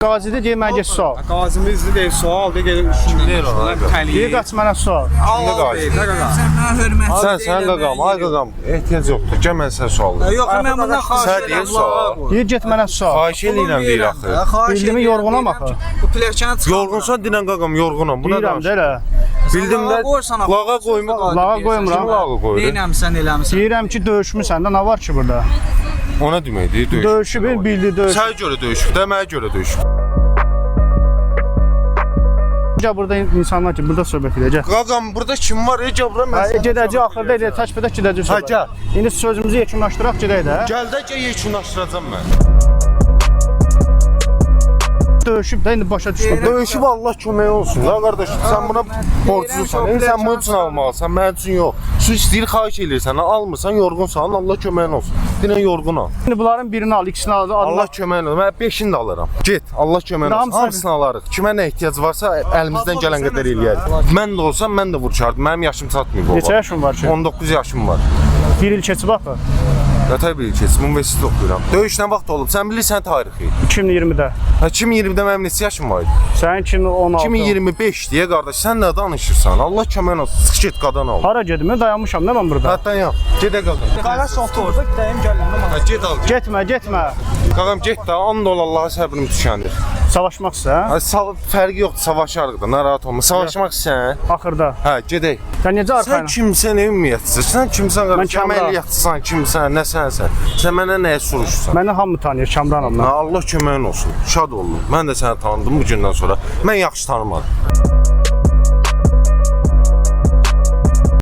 Qazidə deyir, mən get sual. Qazimizdir deyir, sual deyir, Deyir ona. Deyir, qaç mənə sual. Kimdə qazi? Sən qaqam, ay qaqam, ehtiyac yoxdur. Gəl mən sənə sual verim. Yox, mən bundan xahiş Sən deyir sual. Deyir, get mənə sual. Xahiş eləyirəm deyir axı. Bildimi yorğunam axı. Bu pləkəni çıxar. Yorğunsan dinən qaqam, yorğunam. Buna Deyirəm danış. də elə. Bildim də, lağa qoyma. Lağa qoymuram. Kim lağa qoyur? Neynəmsən, eləmsən? Deyirəm ki, döyüşmüsən də, nə var ki burada? Ona deməkdir, döyüş. Döyüşü bildi, döyüş. Sənə görə döyüşük də, mənə görə döyüşük. Gəl burada insanlar ki, burada söhbət edəcək. Qaqam, burada kim var? Gel mən. Gedəcək, axırda edəcək, təşbədək gedəcək söhbət. gəl. İndi sözümüzü yekunlaşdıraq, gedək də. Gəl də gəl yekunlaşdıracam mən. Döyüşüb də, indi başa düşdüm. Döyüşüb Allah kömək olsun. La qardaş, sən buna borclusan. Sən bunun üçün almalısan, mənim üçün yox. Su istəyir, xahiş eləyirsən, almırsan, yorğunsan, Allah köməyin olsun. Dinən yorğunam. İndi bunların birini al, ikisini al. Allah köməyin olsun. Mən 5-ini də alıram. Get, Allah köməyin olsun. Hamısını alarıq. Kimə nə ehtiyac varsa əlimizdən gələn qədər eləyərik. Mən də olsam, mən də vuruşardım. Mənim yaşım çatmıyıb baba. Neçə yaşın var ki? 19 yaşım var. Bir il keçib axı. Qətər bir il keçib, universitet oxuyuram. Döyüş nə vaxt olub? Sən bilirsən tarixi. 2020-də. 2020-də mənim neçə yaşım var idi? Sənin 2016. 2025 deyə qardaş, sən nə danışırsan? Allah köməyin olsun. Sıx get qadan ol. Hara gedim? Dayanmışam nə mən burada? Hətta yap. Gedə qaqam. Qara soxdur, dəyim gəlməm. Ha, get al. Getmə, getmə. Qaqam get də, and ol Allaha səbrim tükəndir. Savaşmaq istəyirsən? Ha, fərqi yoxdur, savaşarıq da, narahat olma. Savaşmaq istəyirsən? Axırda. Hə, gedək. Sən necə Sən arxayın? kimsən, ümumiyyətçi? Sən kimsən qardaş? Kamran. Əməliyyatçısan, kimsən, nə sənsən? Sən mənə nəyə soruşursan? Məni hamı tanıyır, Kamranam Ha, mən. Allah köməyin olsun. Şad olun. Mən də səni tanıdım bu gündən sonra. Mən yaxşı tanımadım.